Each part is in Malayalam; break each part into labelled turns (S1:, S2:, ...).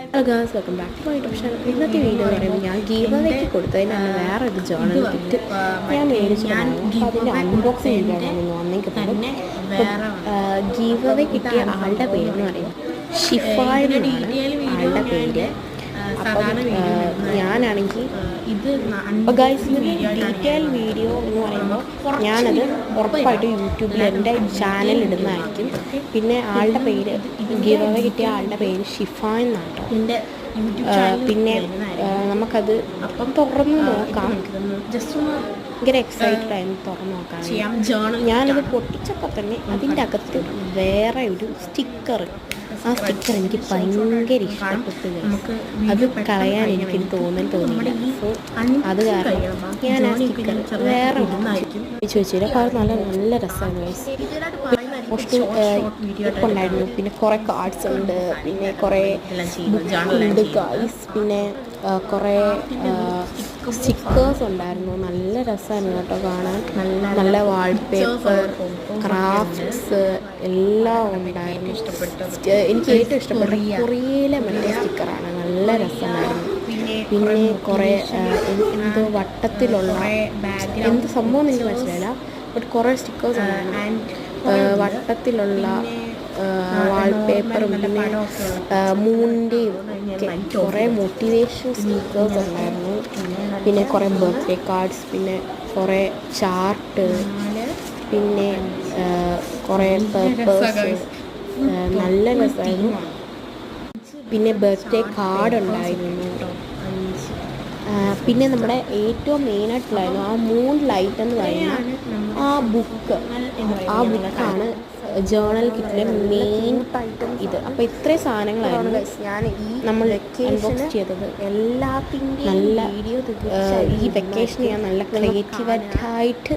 S1: Hello guys, welcome back to my YouTube channel. ഇന്നത്തെ വീഡിയോ എന്ന് പറയുമ്പോൾ ഞാൻ ഗീവ് അവേക്ക് കൊടുത്തതിനാണ് വേറൊരു ജേണൽ കിറ്റ് ഞാൻ മേടിച്ചതാണ്. അപ്പോൾ അതിൻ്റെ അൺബോക്സിങ് വീഡിയോയാണ് ഇന്ന് വന്നിരിക്കുന്നത്. ഗീവ് അവേ കിട്ടിയ ആളുടെ പേരെന്ന് പറയുന്നത് ഷിഫായ് എന്നാണ് ആളുടെ പേര്. അപ്പം ഞാനാണെങ്കിൽ അപ്പോൾ ഗൈസ് ഡീറ്റെയിൽ വീഡിയോ എന്ന് പറയുമ്പോൾ ഞാനത് ഉറപ്പായിട്ട് യൂട്യൂബിൽ എൻ്റെ ചാനൽ ഇടുന്നതായിരിക്കും. പിന്നെ ആളുടെ പേര് ഗീവ് അവേ കിട്ടിയ ആളുടെ പേര് ഷിഫായ് എന്നാണ് കേട്ടോ. പിന്നെ നമുക്കത് അപ്പം തുറന്ന് നോക്കാം. ഭയങ്കര എക്സൈറ്റഡ് ആയിരുന്നു തുറന്ന് നോക്കാൻ. ഞാനത് പൊട്ടിച്ചപ്പോൾ തന്നെ അതിൻ്റെ അകത്ത് വേറെ ഒരു സ്റ്റിക്കർ, ആ സ്റ്റിക്കർ എനിക്ക് ഭയങ്കര ഇഷ്ടപ്പെട്ടു. അത് കളയാൻ എനിക്കൊരു തോന്നിയില്ല. സോ അത് കാരണം ഞാൻ ആ സ്റ്റിക്കർ വേറെ വെച്ച് വെച്ചില്ല. അപ്പോൾ അത് നല്ല രസമാണ്. ഇപ്പം ഉണ്ടായിരുന്നു. പിന്നെ കുറേ കാർഡ്സ് ഉണ്ട്, പിന്നെ കുറേ ഉണ്ട് ഗൈസ്, പിന്നെ കുറേ സ്റ്റിക്കേഴ്സ് ഉണ്ടായിരുന്നു. നല്ല രസമായിരുന്നു കേട്ടോ കാണാൻ. നല്ല വാൾപേപ്പർ, ക്രാഫ്റ്റ്സ് എല്ലാം ഉണ്ടായിരുന്നു. എനിക്ക് ഏറ്റവും ഇഷ്ടപ്പെട്ട കൊറിയയിലെ മറ്റേ സ്റ്റിക്കറാണ്. നല്ല രസമായിരുന്നു. പിന്നെ കുറേ എന്തോ വട്ടത്തിലുള്ള എന്ത് സംഭവം എനിക്ക് മനസ്സിലായില്ല, ബട്ട് കുറേ സ്റ്റിക്കേഴ്സ് ഉണ്ടായിരുന്നു. വട്ടത്തിലുള്ള വാൾപേപ്പറും പിന്നെ മൂണിൻ്റെയും ഒക്കെ കുറേ മോട്ടിവേഷൻ സ്റ്റിക്കേഴ്സ് ഉണ്ടായിരുന്നു. പിന്നെ കുറേ ബർത്ത്ഡേ കാർഡ്സ്, പിന്നെ കുറേ ചാർട്ട്, പിന്നെ കുറേ പേപ്പേഴ്സ്. നല്ല രസമായിരുന്നു. പിന്നെ ബർത്ത്ഡേ കാർഡ് ഉണ്ടായിരുന്നു. പിന്നെ നമ്മുടെ ഏറ്റവും മെയിനായിട്ടുള്ളായിരുന്നു ആ മൂൺ ലൈറ്റ് എന്ന് പറയുന്ന ആ ബുക്കാണ് ജേണൽ കിറ്റിലെ മെയിൻ ഇത്. അപ്പോൾ ഇത്രയും സാധനങ്ങളായിരുന്നു നമ്മൾ അൺബോക്സ് ചെയ്തത്. നല്ല ഈ വെക്കേഷന് ഞാൻ നല്ല ക്രിയേറ്റീവായിട്ട്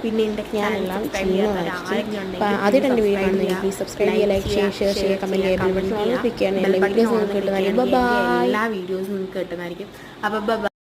S1: ഞാൻ എല്ലാം ചെയ്യുന്നതായിരിക്കും. അപ്പോൾ ആദ്യമായിട്ട് എൻ്റെ വീഡിയോ കാണുന്നെങ്കിൽ പ്ലീസ് സബ്സ്ക്രൈബ് ചെയ്യുക, ലൈക്ക് ചെയ്യുക, ഷെയർ ചെയ്യുക, കമൻറ്റ് ചെയ്യുക, ബെൽ ബട്ടൺ ഓൺ ക്ലിക്ക് ചെയ്യാൻ എല്ലാ വീഡിയോസ് നിങ്ങൾക്ക് കിട്ടുന്നതായിരിക്കും. അപ്പോൾ എല്ലാ വീഡിയോസും നിങ്ങൾക്ക് കിട്ടുന്നതായിരിക്കും. അപ്പോൾ